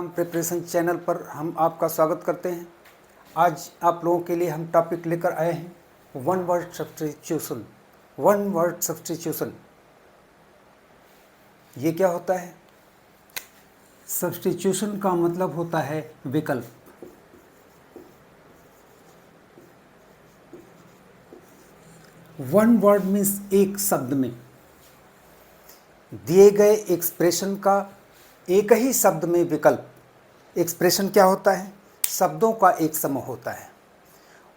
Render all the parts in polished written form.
Exam preparation channel पर हम आपका स्वागत करते हैं। आज आप लोगों के लिए हम टॉपिक लेकर आए हैं one word substitution. One word substitution ये क्या होता है? सब्स्टिट्यूशन का मतलब होता है विकल्प। वन वर्ड मीन्स एक शब्द में दिए गए एक्सप्रेशन का एक ही शब्द में विकल्प। एक्सप्रेशन क्या होता है? शब्दों का एक समूह होता है।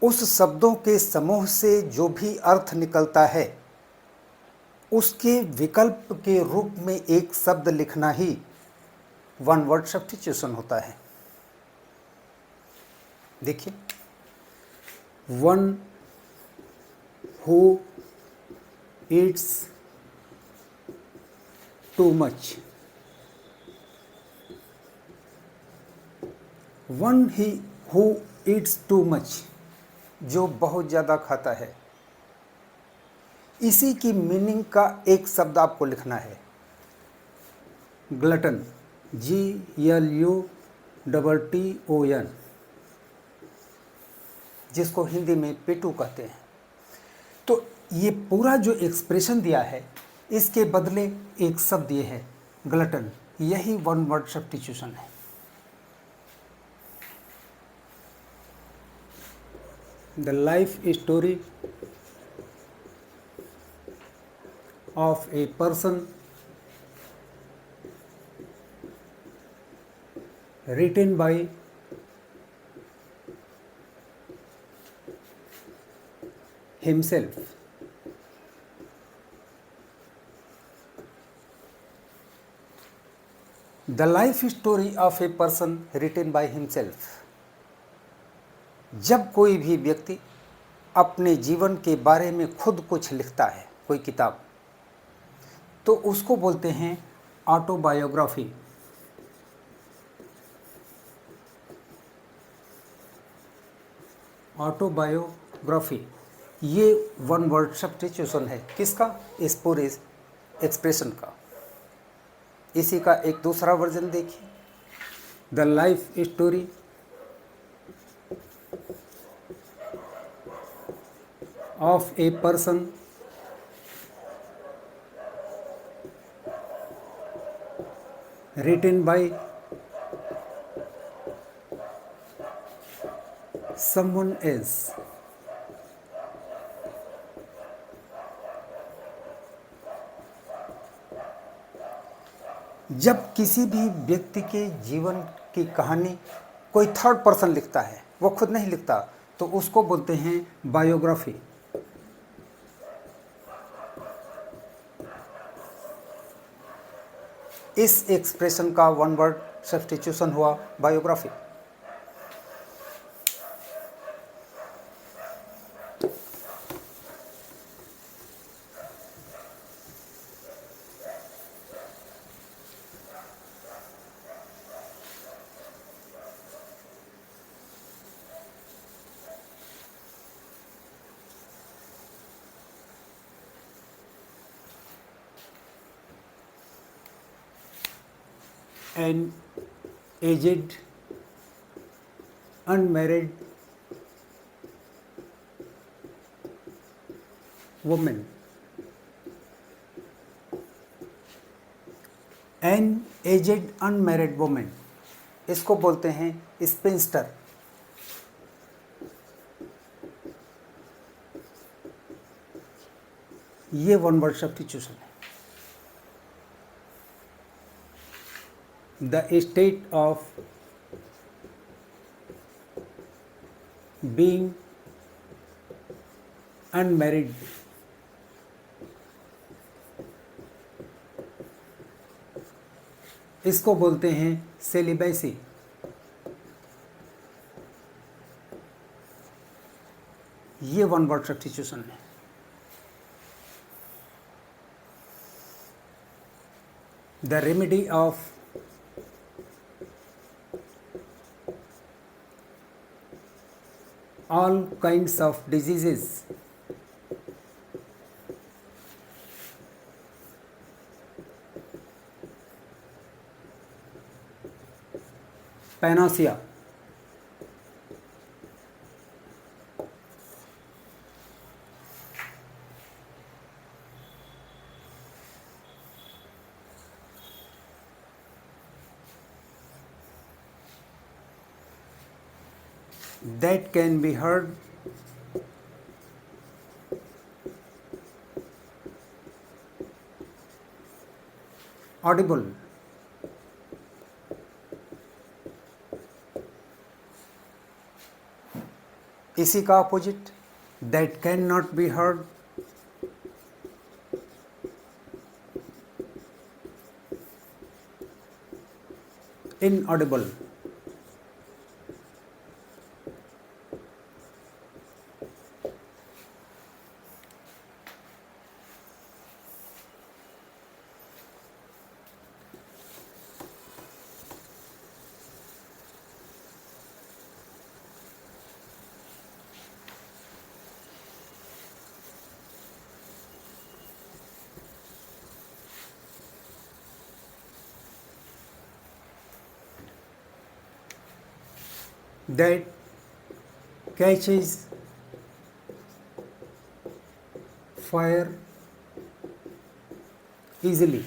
उस शब्दों के समूह से जो भी अर्थ निकलता है उसके विकल्प के रूप में एक शब्द लिखना ही वन वर्ड सब्स्टिट्यूशन होता है। देखिए, one who Yeats too much, one he who Yeats too much, जो बहुत ज़्यादा खाता है। इसी की मीनिंग का एक शब्द आपको लिखना है, ग्लटन, GLUTTON, जिसको हिंदी में पेटू कहते हैं। तो ये पूरा जो एक्सप्रेशन दिया है इसके बदले एक शब्द ये है, ग्लटन। यही वन वर्ड सब्स्टिट्यूशन है। The life story of a person written by himself. The life story of a person written by himself. जब कोई भी व्यक्ति अपने जीवन के बारे में खुद कुछ लिखता है, कोई किताब, तो उसको बोलते हैं ऑटोबायोग्राफी। ऑटोबायोग्राफी ये वन वर्ड सब्स्टिट्यूशन है। किसका? इस पूरे एक्सप्रेशन का। इसी का एक दूसरा वर्जन देखिए, the life story of a person written by someone else. जब किसी भी व्यक्ति के जीवन की कहानी कोई थर्ड पर्सन लिखता है, वो खुद नहीं लिखता, तो उसको बोलते हैं बायोग्राफी। इस एक्सप्रेशन का वन वर्ड सब्स्टिट्यूशन हुआ biography. An aged unmarried woman. An aged unmarried woman, इसको बोलते हैं स्पिंस्टर। ये वन वर्ड सब्स्टिट्यूशन है। The state of being unmarried, इसको बोलते हैं सेलिबेसी। ये वन वर्ड सब्स्टिट्यूशन है। The remedy of all kinds of diseases, Panacea, that can be heard audible, इसी का opposite that cannot be heard inaudible, that catches fire easily,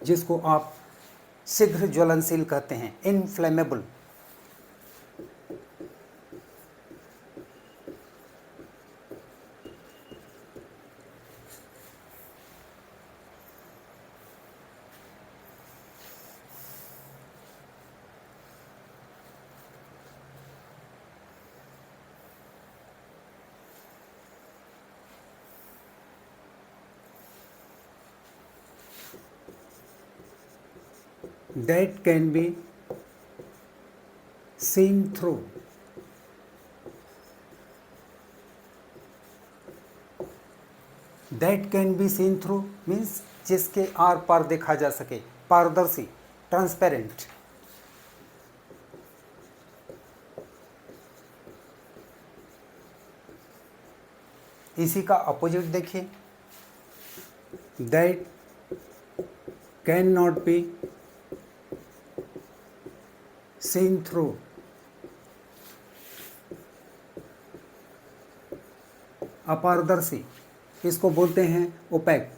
जिसको आप शीघ्र ज्वलनशील कहते हैं, inflammable. That can be seen through, that can be seen through means जिसके are पार देखा जा सके, पारदर्शी, ट्रांसपेरेंट। इसी का अपोजिट देखिए, that cannot be seen through, अपारदर्शी, इसको बोलते हैं OPEC.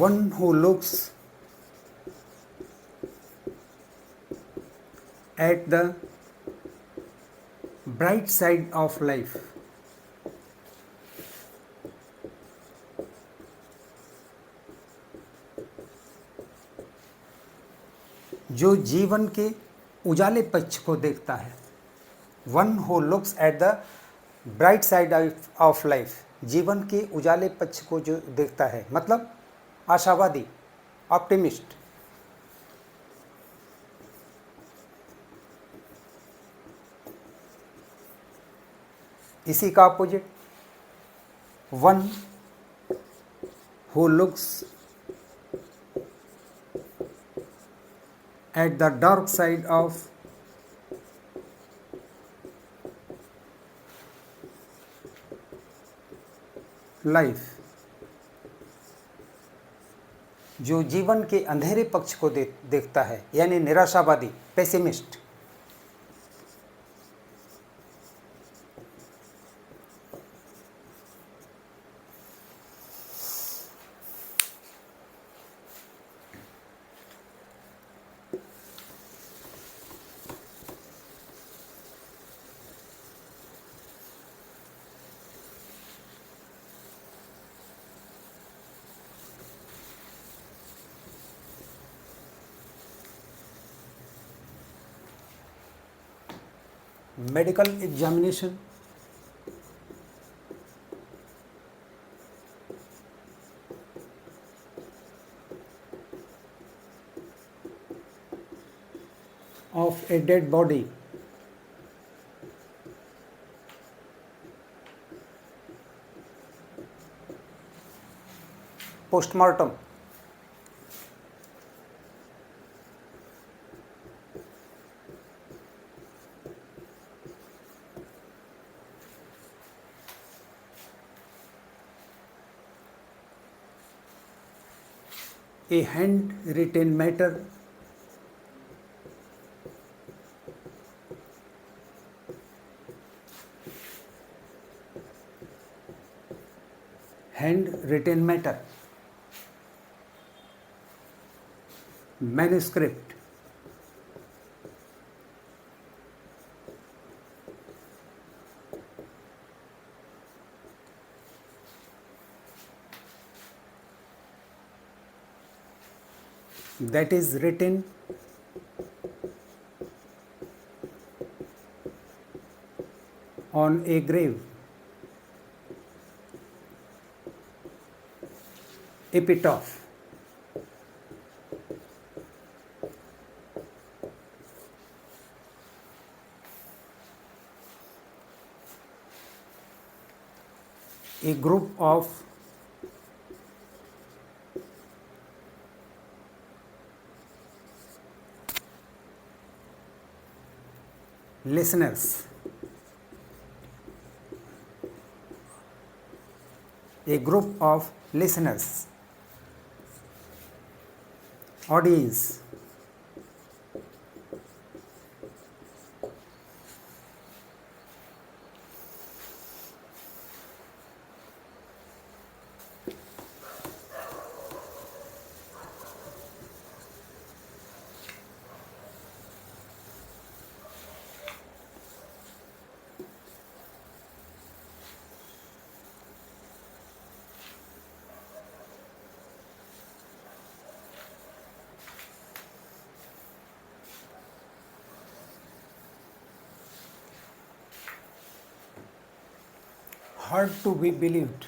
One who looks at the bright side of life, जो जीवन के उजाले पक्ष को देखता है। One who looks at the bright side of life, जीवन के उजाले पक्ष को जो देखता है, मतलब आशावादी, ऑप्टिमिस्ट। इसी का opposite, one who looks at the dark side of life, जो जीवन के अंधेरे पक्ष को देखता है, यानी निराशावादी, pessimist. Medical examination, of a dead body, postmortem, a handwritten matter, handwritten matter, manuscript, that is written on a grave, epitaph, a group of listeners, a group of listeners, audience, hard to be believed,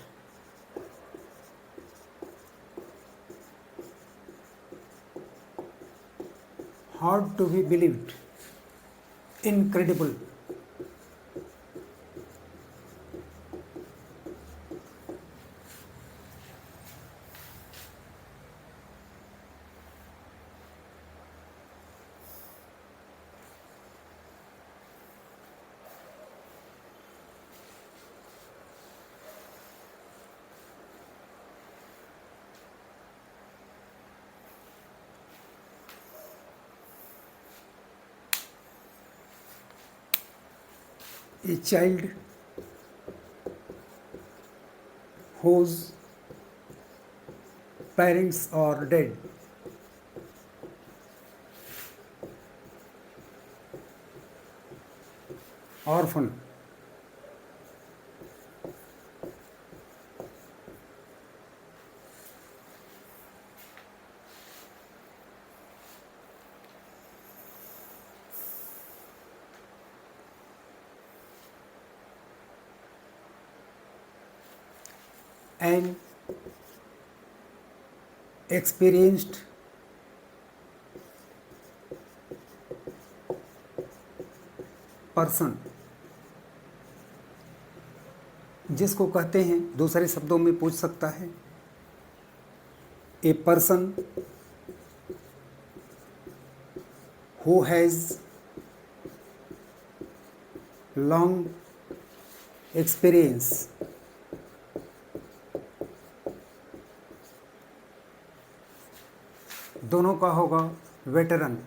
hard to be believed, incredible, a child whose parents are dead, orphan, an experienced person, जिसको कहते हैं, दूसरे शब्दों में पूछ सकता है, a person who has long experience, दोनों का होगा veteran,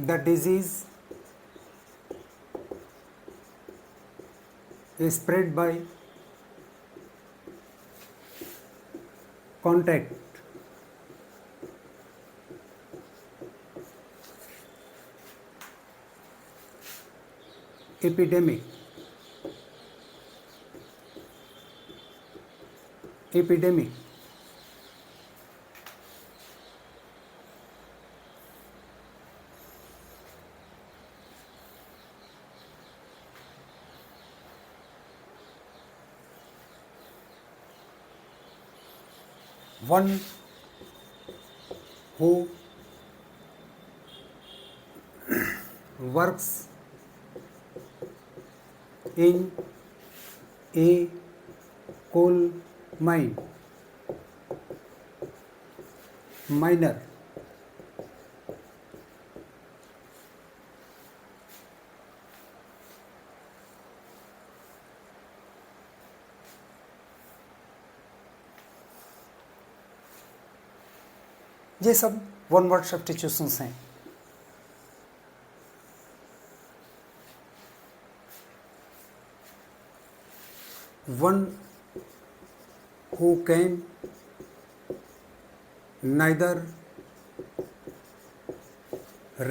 the disease is spread by contact, epidemic, epidemic, one who works in a coal mine, miner. ये सब वन वर्ड सब्स्टिट्यूशंस हैं। One who can neither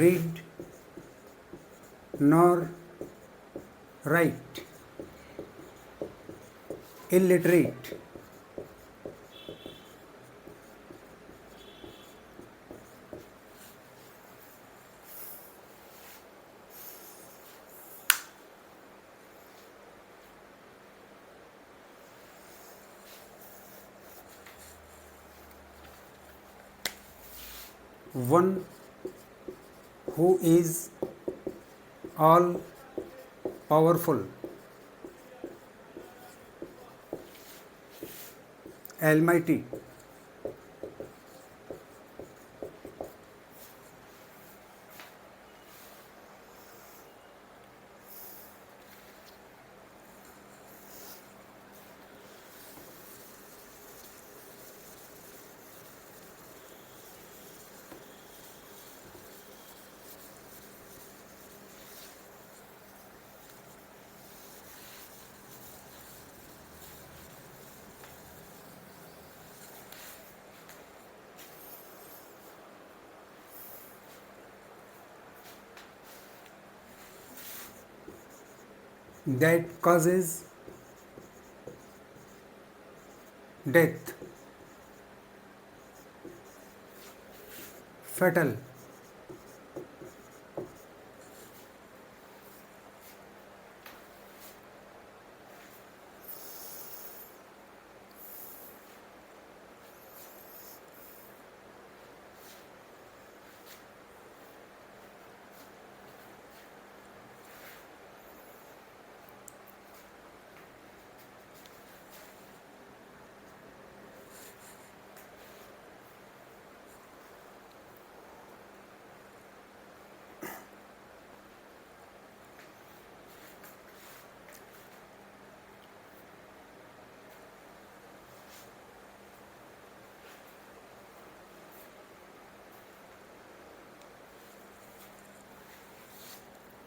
read nor write, illiterate. One who is all powerful, almighty. That causes death, fatal.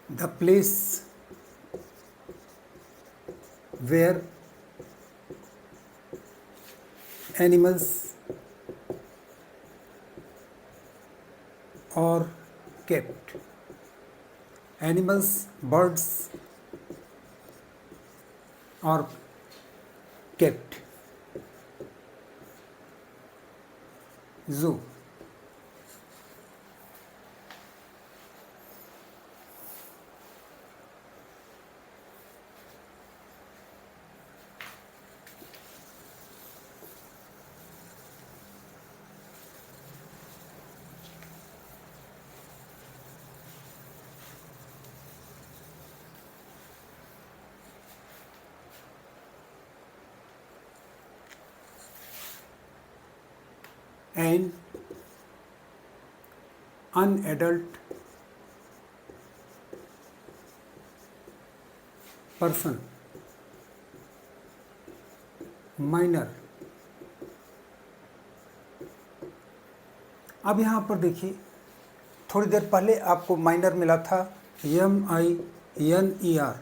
The place where animals are kept. Animals, birds are kept. Zoo. An unadult person, minor. अब यहाँ पर देखिए, थोड़ी देर पहले आपको minor मिला था MINER,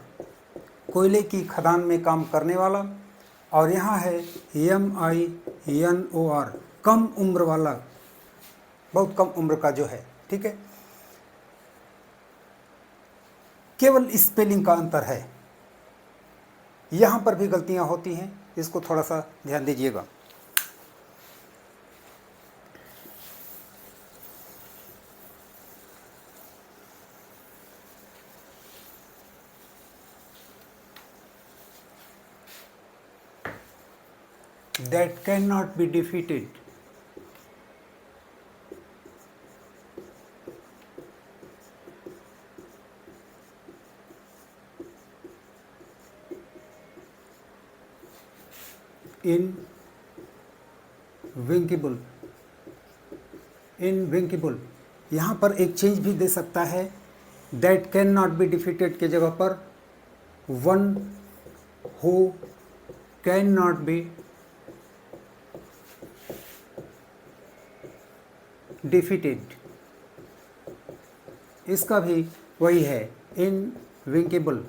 कोयले की खदान में काम करने वाला, और यहाँ है MINOR, कम उम्र वाला, बहुत कम उम्र का जो है। ठीक है, केवल स्पेलिंग का अंतर है, यहाँ पर भी गलतियाँ होती हैं, इसको थोड़ा सा ध्यान दीजिएगा। That cannot be defeated, इनविंकेबल, इनविंकेबल। यहाँ पर एक चेंज भी दे सकता है, that can not be defeated के जगह पर one who can not be defeated. इसका भी वही है, इनविंकेबल।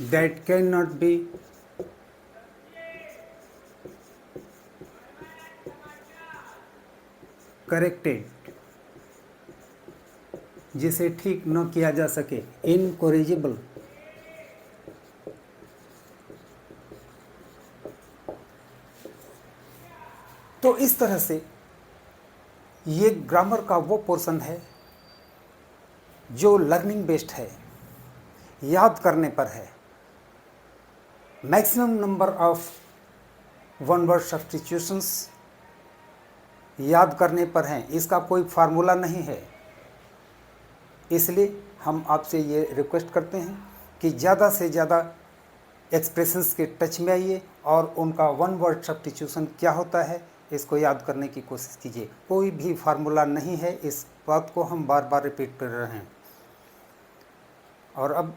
that cannot be corrected, जिसे ठीक न किया जा सके, इनकोरिजिबल। तो इस तरह से ये ग्रामर का वो पोर्शन है जो लर्निंग बेस्ड है, याद करने पर है। Maximum number of one word substitutions याद करने पर हैं, इसका कोई फार्मूला नहीं है। इसलिए हम आपसे ये रिक्वेस्ट करते हैं कि ज़्यादा से ज़्यादा एक्सप्रेशंस के टच में आइए और उनका वन वर्ड सब्स्टिट्यूशन क्या होता है इसको याद करने की कोशिश कीजिए। कोई भी फार्मूला नहीं है, इस बात को हम बार बार रिपीट कर रहे हैं। और अब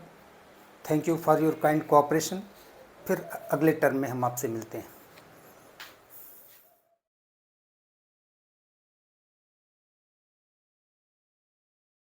thank you for your kind cooperation. फिर अगले टर्म में हम आपसे मिलते हैं।